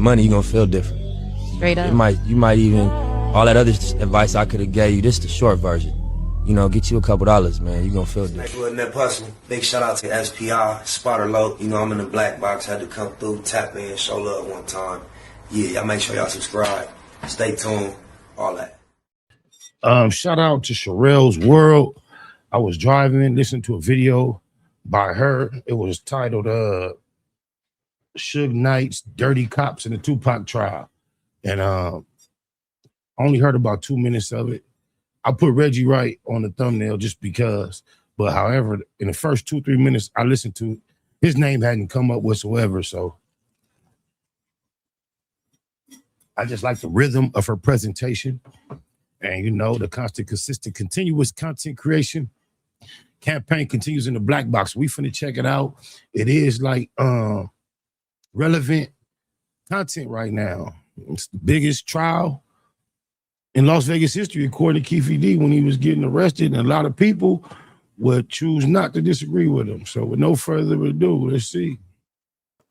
money, you're gonna feel different. Straight up. You might even, all that other advice I could have gave you, this the short version. You know, get you a couple dollars, man. You're gonna feel different. With Net Hustle, big shout out to SPI, Spotter Low. You know, I'm in the black box, had to come through, tap in, show love one time. Yeah, y'all make sure y'all subscribe. Stay tuned, all that. Shout out to Sherelle's World. I was driving, listening to a video by her. It was titled Suge Knight's Dirty Cops in the 2Pac trial. And I only heard about 2 minutes of it. I put Reggie Wright on the thumbnail just because. But however, in the first 2-3 minutes I listened to, his name hadn't come up whatsoever. So I just like the rhythm of her presentation. And, you know, the constant, consistent, continuous content creation campaign continues in the black box. We finna check it out. It is like relevant content right now. It's the biggest trial in Las Vegas history, according to Keffe D, when he was getting arrested, and a lot of people would choose not to disagree with him. So with no further ado, let's see.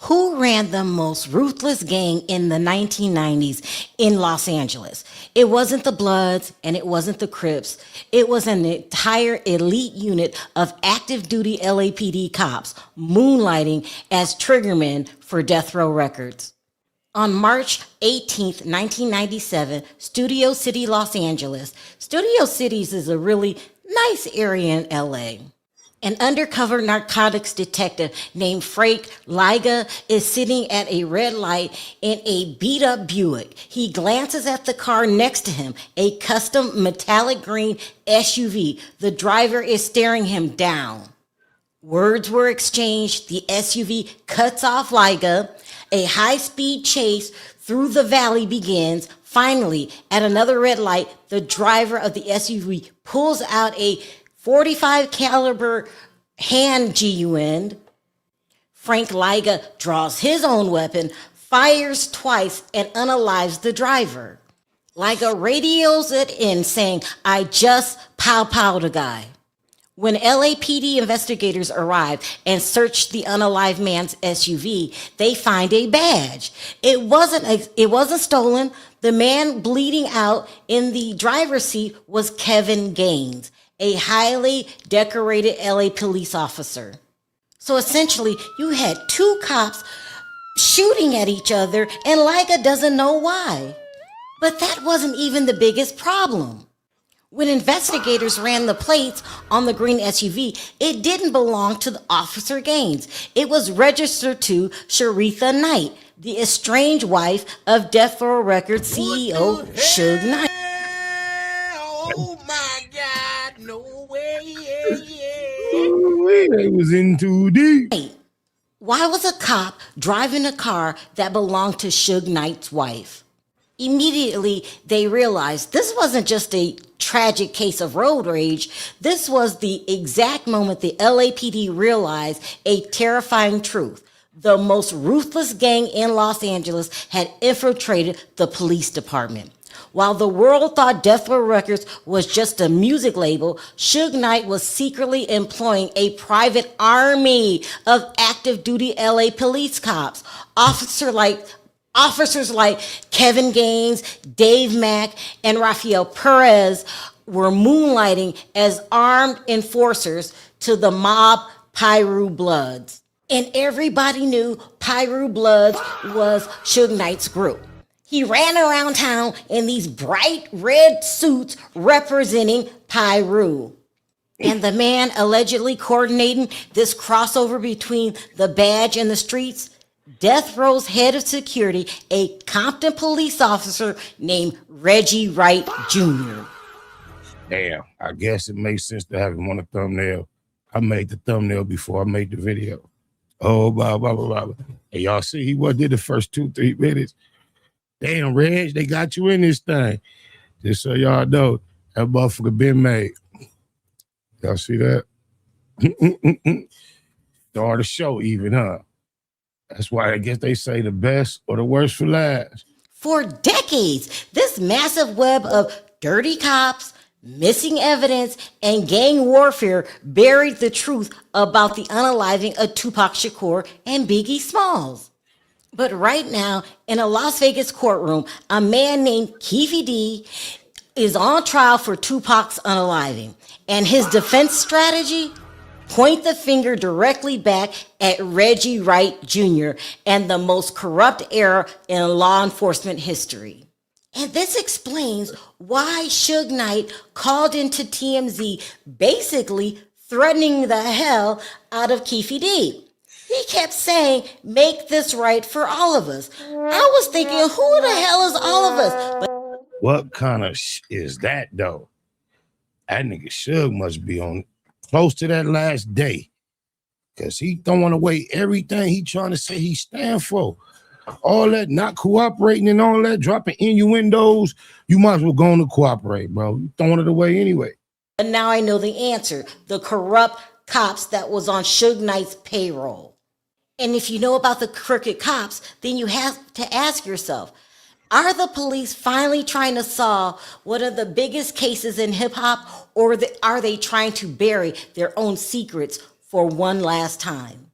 Who ran the most ruthless gang in the 1990s in Los Angeles? It wasn't the Bloods and it wasn't the Crips. It was an entire elite unit of active duty LAPD cops moonlighting as triggermen for Death Row Records. On March 18th, 1997, Studio City, Los Angeles. Studio Cities is a really nice area in LA. An undercover narcotics detective named Frank Liga is sitting at a red light in a beat-up Buick. He glances at the car next to him, a custom metallic green SUV. The driver is staring him down. Words were exchanged. The SUV cuts off Liga. A high-speed chase through the valley begins. Finally, at another red light, the driver of the SUV pulls out a .45 caliber hand gun. Frank Liga draws his own weapon, fires twice, and unalives the driver. Liga radios it in, saying, "I just pow-powed a guy." When LAPD investigators arrive and search the unalive man's SUV, they find a badge. It wasn't stolen. The man bleeding out in the driver's seat was Kevin Gaines, a highly decorated LA police officer. So essentially, you had two cops shooting at each other, and Liga doesn't know why. But that wasn't even the biggest problem. When investigators ran the plates on the green SUV, it didn't belong to the Officer Gaines. It was registered to Sharitha Knight, the estranged wife of Death Row Records CEO Suge Knight. Oh my God, no way, They was in too deep. Why was a cop driving a car that belonged to Suge Knight's wife? Immediately, they realized this wasn't just a tragic case of road rage. This was the exact moment the LAPD realized a terrifying truth. The most ruthless gang in Los Angeles had infiltrated the police department. While the world thought Death Row Records was just a music label, Suge Knight was secretly employing a private army of active duty LA police cops. Officers like Kevin Gaines, Dave Mack, and Rafael Perez were moonlighting as armed enforcers to the mob Piru Bloods. And everybody knew Piru Bloods was Suge Knight's group. He ran around town in these bright red suits representing Piru. And the man allegedly coordinating this crossover between the badge and the streets, Death Row's head of security, a Compton police officer named Reggie Wright Jr. Damn, I guess it makes sense to have him on the thumbnail. I made the thumbnail before I made the video. Oh, blah, blah, blah, blah. And y'all see, he did the first 2-3 minutes. Damn, Reg, they got you in this thing. Just so y'all know, that motherfucker been made. Y'all see that? Start the show even, huh? That's why I guess they say the best or the worst for last. For decades, this massive web of dirty cops, missing evidence, and gang warfare buried the truth about the unaliving of Tupac Shakur and Biggie Smalls. But right now, in a Las Vegas courtroom, a man named Keffe D is on trial for 2Pac's unaliving. And his defense strategy? Point the finger directly back at Reggie Wright Jr. and the most corrupt era in law enforcement history. And this explains why Suge Knight called into TMZ basically threatening the hell out of Keffe D. He kept saying, make this right for all of us. I was thinking, who the hell is all of us? But What kind of is that though? That nigga Suge must be on close to that last day, because he throwing away everything he trying to say he stand for. All that not cooperating and all that, dropping innuendos, you might as well go on to cooperate, bro. You throwing it away anyway. now I know the answer. The corrupt cops that was on Suge Knight's payroll. And if you know about the crooked cops, then you have to ask yourself, are the police finally trying to solve one of the biggest cases in hip hop, or are they trying to bury their own secrets for one last time?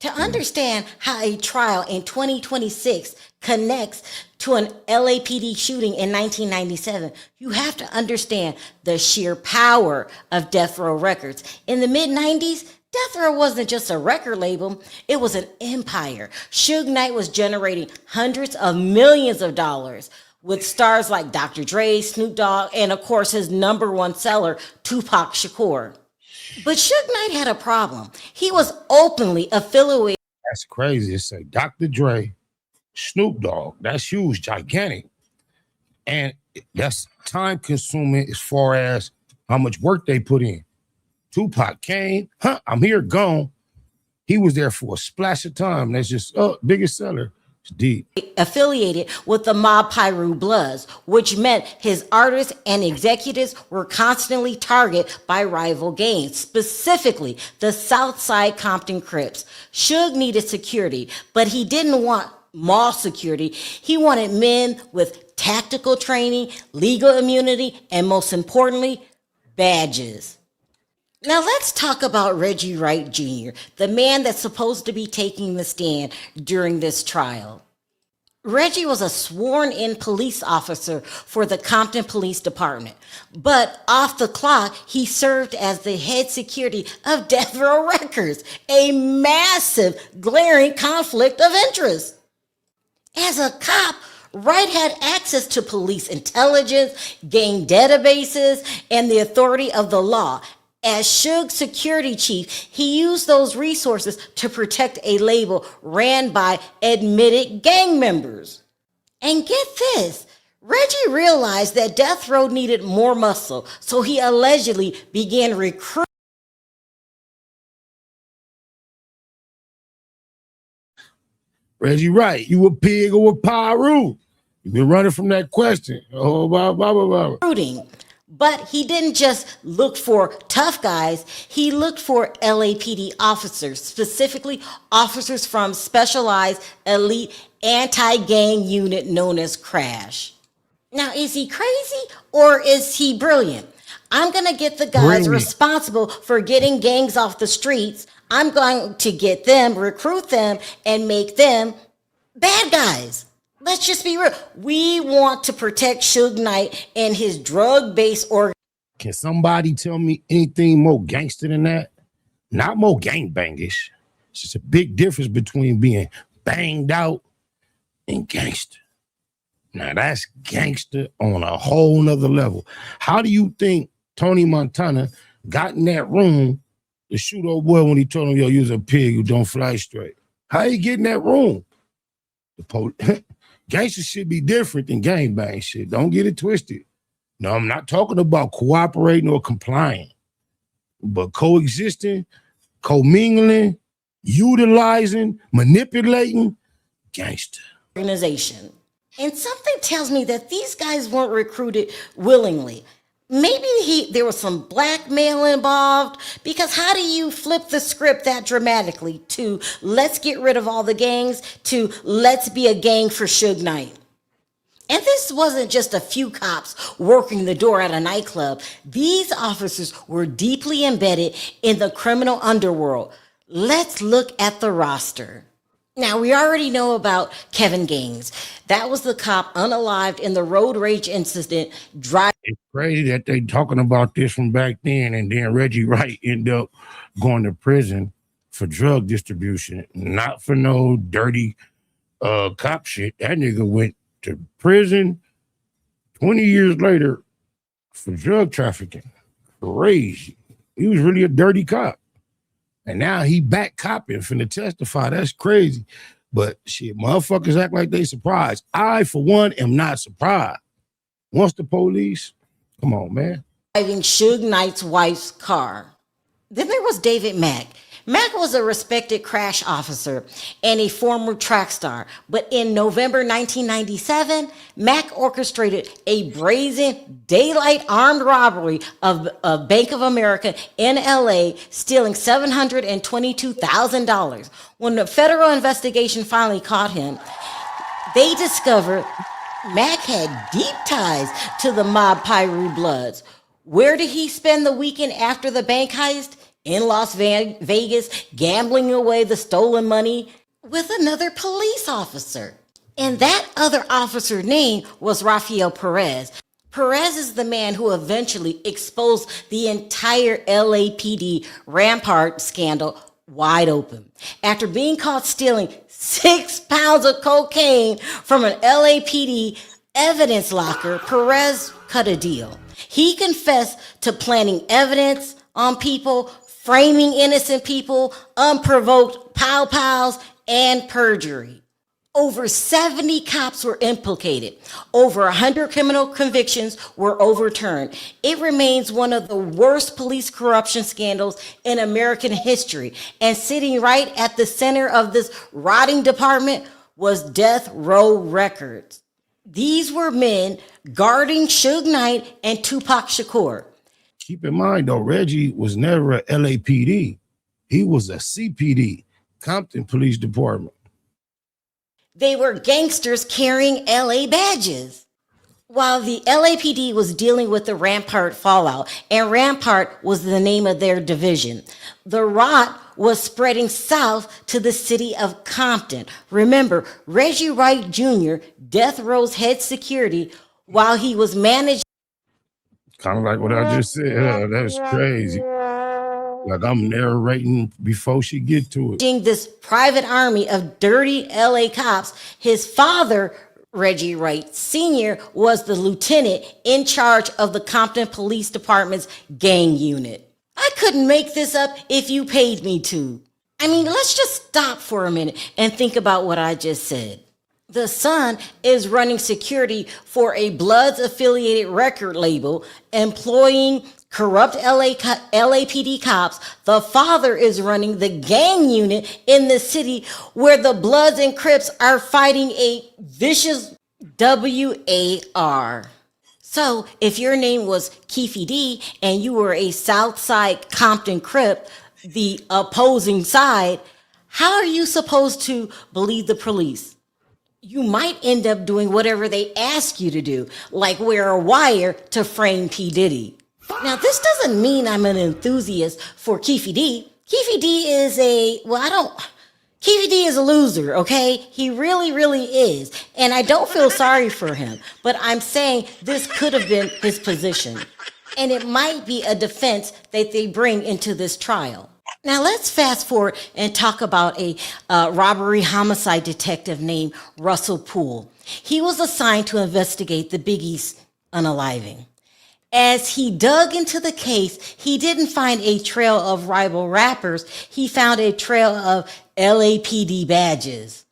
To understand how a trial in 2026 connects to an LAPD shooting in 1997, you have to understand the sheer power of Death Row Records. In the mid-90s, Death Row wasn't just a record label, it was an empire. Suge Knight was generating hundreds of millions of dollars with stars like Dr. Dre, Snoop Dogg, and of course his #1 seller, 2Pac Shakur. But Suge Knight had a problem. He was openly affiliated. That's crazy. It's like Dr. Dre, Snoop Dogg. That's huge, gigantic. And that's time consuming as far as how much work they put in. 2Pac came, I'm here, gone. He was there for a splash of time. That's just, biggest seller. It's deep. Affiliated with the Mob Piru Bloods, which meant his artists and executives were constantly targeted by rival gangs, specifically the Southside Compton Crips. Suge needed security, but he didn't want mall security. He wanted men with tactical training, legal immunity, and most importantly, badges. Now let's talk about Reggie Wright Jr., the man that's supposed to be taking the stand during this trial. Reggie was a sworn-in police officer for the Compton Police Department, but off the clock, he served as the head security of Death Row Records, a massive, glaring conflict of interest. As a cop, Wright had access to police intelligence, gang databases, and the authority of the law. As Suge's security chief, he used those resources to protect a label ran by admitted gang members. And get this, Reggie realized that Death Row needed more muscle, so he allegedly began recruiting. Reggie Wright, you a pig or a Piru? You've been running from that question. Oh, blah, blah, blah, blah. But he didn't just look for tough guys, he looked for LAPD officers, specifically officers from specialized elite anti-gang unit known as Crash. Now, is he crazy or is he brilliant? I'm going to get the guys responsible for getting gangs off the streets. I'm going to get them, recruit them, and make them bad guys. Let's just be real. We want to protect Suge Knight and his drug-based org. Can somebody tell me anything more gangster than that? Not more gangbangish. It's just a big difference between being banged out and gangster. Now that's gangster on a whole nother level. How do you think Tony Montana got in that room to shoot old boy when he told him, yo, you're a pig who don't fly straight? How you get in that room? The gangster should be different than gangbang shit. Don't get it twisted. No, I'm not talking about cooperating or complying, but coexisting, commingling, utilizing, manipulating, gangster. Organization. And something tells me that these guys weren't recruited willingly. Maybe there was some blackmail involved, because how do you flip the script that dramatically to let's get rid of all the gangs to let's be a gang for Suge Knight? And this wasn't just a few cops working the door at a nightclub. These officers were deeply embedded in the criminal underworld. Let's look at the roster. Now, we already know about Kevin Gaines. That was the cop unalived in the road rage incident driving. It's crazy that they talking about this from back then, and then Reggie Wright ended up going to prison for drug distribution, not for no dirty cop shit. That nigga went to prison 20 years later for drug trafficking. Crazy. He was really a dirty cop. And now he back copping finna testify. That's crazy. But shit, motherfuckers act like they surprised. I, for one, am not surprised. Once the police, come on, man. Driving Suge Knight's wife's car. Then there was David Mack. Mack was a respected crash officer and a former track star. But in November 1997, Mack orchestrated a brazen daylight armed robbery of Bank of America in LA, stealing $722,000. When the federal investigation finally caught him, they discovered Mack had deep ties to the mob Piru Bloods. Where did he spend the weekend after the bank heist? In Las Vegas, gambling away the stolen money with another police officer. And that other officer's name was Rafael Perez. Perez is the man who eventually exposed the entire LAPD Rampart scandal wide open. After being caught stealing 6 pounds of cocaine from an LAPD evidence locker, Perez cut a deal. He confessed to planting evidence on people, framing innocent people, unprovoked pow-pows, and perjury. Over 70 cops were implicated. Over 100 criminal convictions were overturned. It remains one of the worst police corruption scandals in American history. And sitting right at the center of this rotting department was Death Row Records. These were men guarding Suge Knight and Tupac Shakur. Keep in mind, though, Reggie was never a LAPD. He was a CPD, Compton Police Department. They were gangsters carrying LA badges. While the LAPD was dealing with the Rampart fallout, and Rampart was the name of their division, the rot was spreading south to the city of Compton. Remember, Reggie Wright Jr., Death Row's head security, while he was managing. Kind of like what I just said. That's crazy. Like I'm narrating before she get to it. This private army of dirty LA cops, his father, Reggie Wright Sr., was the lieutenant in charge of the Compton Police Department's gang unit. I couldn't make this up if you paid me to. I mean, let's just stop for a minute and think about what I just said. The son is running security for a Bloods-affiliated record label, employing corrupt LAPD cops. The father is running the gang unit in the city where the Bloods and Crips are fighting a vicious WAR. So if your name was Keffe D and you were a Southside Compton Crip, the opposing side, how are you supposed to believe the police? You might end up doing whatever they ask you to do, like wear a wire to frame P. Diddy. Now, this doesn't mean I'm an enthusiast for Keffe D. Keffe D is Keffe D is a loser, okay? He really, really is. And I don't feel sorry for him, but I'm saying this could have been his position. And it might be a defense that they bring into this trial. Now let's fast forward and talk about a robbery homicide detective named Russell Poole. He was assigned to investigate the Biggie's unaliving. As he dug into the case, he didn't find a trail of rival rappers. He found a trail of LAPD badges.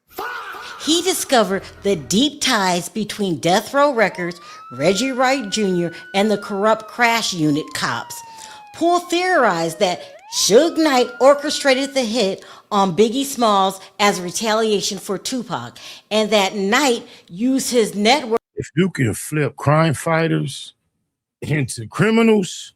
He discovered the deep ties between Death Row Records, Reggie Wright Jr., and the corrupt crash unit cops. Poole theorized that Suge Knight orchestrated the hit on Biggie Smalls as retaliation for Tupac, and that Knight used his network. If you can flip crime fighters into criminals,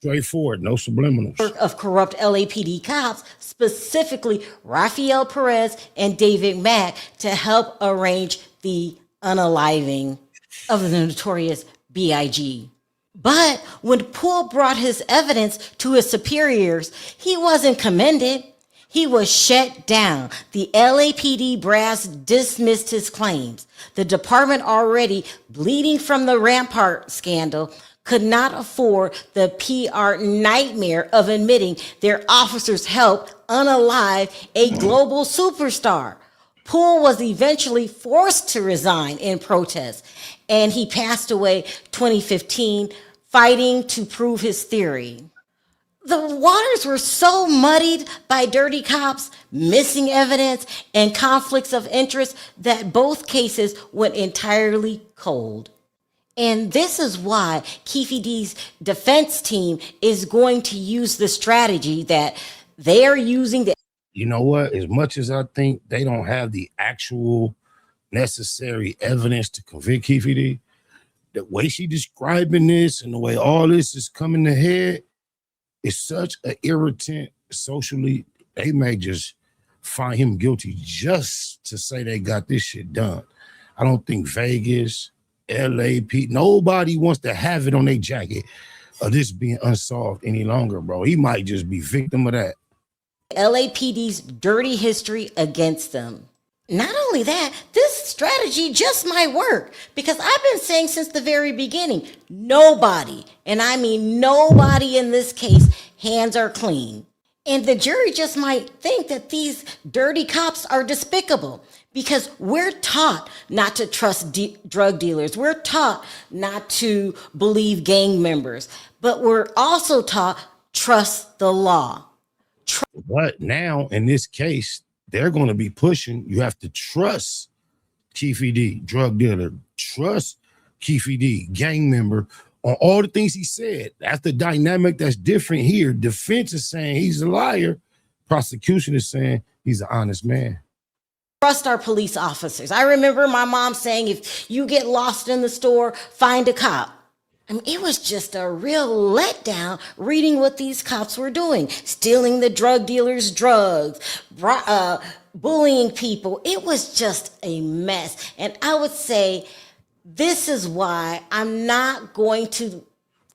straightforward, no subliminals. Of corrupt LAPD cops, specifically Rafael Perez and David Mack, to help arrange the unaliving of the notorious B.I.G. But when Poole brought his evidence to his superiors, he wasn't commended. He was shut down. The LAPD brass dismissed his claims. The department, already bleeding from the Rampart scandal, could not afford the PR nightmare of admitting their officers helped unalive a global superstar. Poole was eventually forced to resign in protest, and he passed away 2015 fighting to prove his theory. The waters were so muddied by dirty cops, missing evidence, and conflicts of interest that both cases went entirely cold. And this is why Keffe D's defense team is going to use the strategy that they are using. You know what? As much as I think they don't have the actual necessary evidence to convict Keffe D, the way she describing this and the way all this is coming to head is such an irritant socially. They may just find him guilty just to say they got this shit done. I don't think Vegas, LAP, nobody wants to have it on their jacket of this being unsolved any longer, bro. He might just be victim of that. LAPD's dirty history against them. Not only that, this strategy just might work, because I've been saying since the very beginning, nobody, and I mean nobody in this case, hands are clean. And the jury just might think that these dirty cops are despicable, because we're taught not to trust drug dealers. We're taught not to believe gang members, but we're also taught trust the law. But now in this case, they're going to be pushing. You have to trust Keffe D, drug dealer, trust Keffe D, gang member, on all the things he said. That's the dynamic that's different here. Defense is saying he's a liar. Prosecution is saying he's an honest man. Trust our police officers. I remember my mom saying, if you get lost in the store, find a cop. I mean, it was just a real letdown reading what these cops were doing, stealing the drug dealers' drugs, bullying people. It was just a mess. And I would say this is why I'm not going to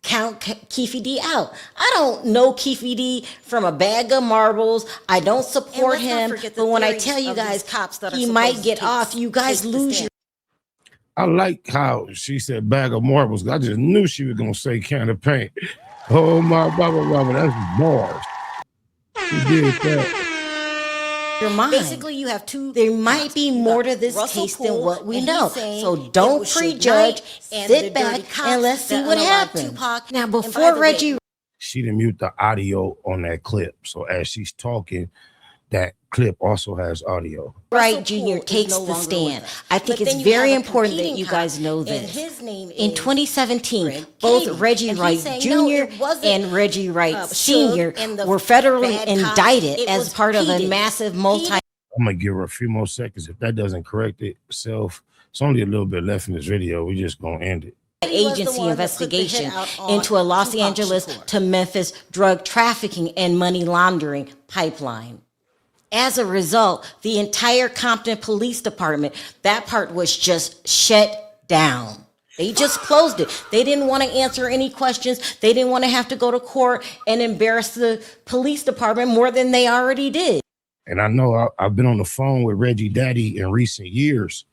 count Keffe D out. I don't know Keffe D from a bag of marbles. I don't support him. But when I tell you guys cops that he might get off, you guys lose your. I like how she said bag of marbles. I just knew she was going to say can of paint. Oh, my Baba, that's bars. She did that. Your mind. Basically, you have two. There might be more to this case than what we know. So don't prejudge. Sit back and let's see what happens. Now, before Reggie. She didn't mute the audio on that clip. So as she's talking, that clip also has audio. Wright Jr. takes the stand. I think it's very important that you guys know this. In 2017, both Reggie Wright Jr. and Reggie Wright Sr. were federally indicted as part of a massive multi. I'm going to give her a few more seconds. If that doesn't correct itself, it's only a little bit left in this video. We're just going to end it. Agency investigation into a Los Angeles to Memphis drug trafficking and money laundering pipeline. As a result, the entire Compton Police Department, that part was just shut down. They just closed it. They didn't want to answer any questions. They didn't want to have to go to court and embarrass the police department more than they already did. And I know I've been on the phone with Reggie Daddy in recent years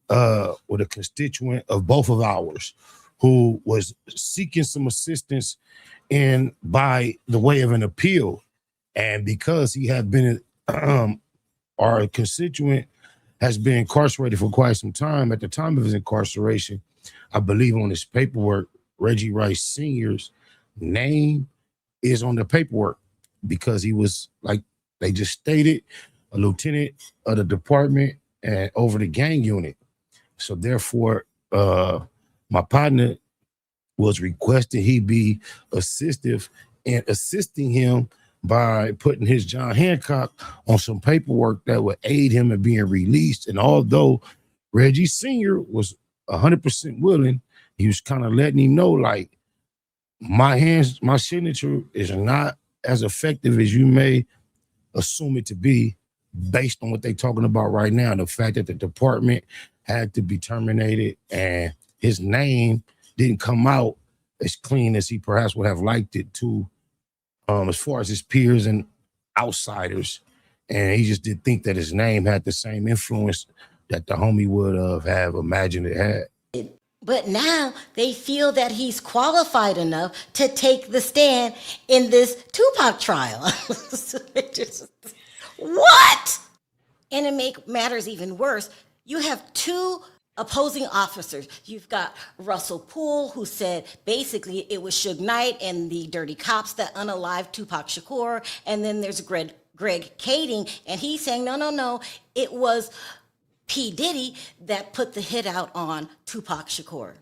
with a constituent of both of ours who was seeking some assistance in by the way of an appeal. And because he had been our constituent has been incarcerated for quite some time. At the time of his incarceration, I believe on his paperwork, Reggie Wright Sr.'s name is on the paperwork because he was, like they just stated, a lieutenant of the department and over the gang unit. So therefore, my partner was requesting he be assistive in assisting him by putting his John Hancock on some paperwork that would aid him in being released. And although Reggie Sr. was 100% willing, he was kind of letting him know, like, my signature is not as effective as you may assume it to be based on what they're talking about right now. The fact that the department had to be terminated and his name didn't come out as clean as he perhaps would have liked it to, as far as his peers and outsiders. And he just didn't think that his name had the same influence that the homie would have imagined it had. But now they feel that he's qualified enough to take the stand in this 2Pac trial. What? And to make matters even worse, you have two opposing officers. You've got Russell Poole, who said basically it was Suge Knight and the dirty cops that unalived Tupac Shakur. And then there's Greg Kading, and he's saying, no, it was P. Diddy that put the hit out on Tupac Shakur.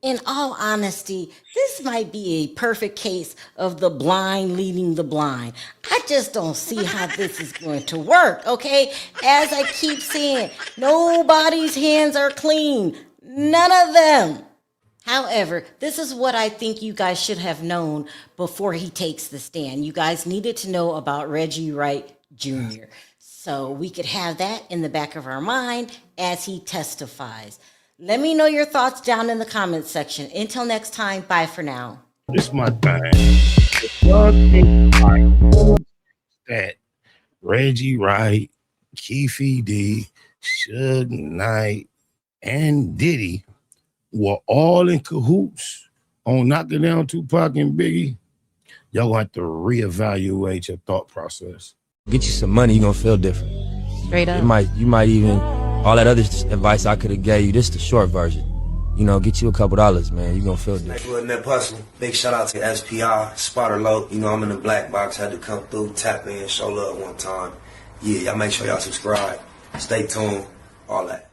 In all honesty, this might be a perfect case of the blind leading the blind. I just don't see how this is going to work, okay? As I keep saying, nobody's hands are clean. None of them. However, this is what I think you guys should have known before he takes the stand. You guys needed to know about Reggie Wright Jr. So we could have that in the back of our mind as he testifies. Let me know your thoughts down in the comments section. Until next time, bye for now. This is my thing. If y'all think that Reggie Wright, Keffe D, Suge Knight, and Diddy were all in cahoots on knocking down Tupac and Biggie, y'all gonna have to reevaluate your thought process. Get you some money, you're gonna feel different. Straight up. You might even, all that other advice I could have gave you, this the short version. You know, get you a couple dollars, man. You're gonna feel different. Wasn't that personal? Big shout out to SPR, Spotter Low. You know, I'm in the black box, had to come through, tap in, show love one time. Yeah, y'all make sure y'all subscribe. Stay tuned, all that.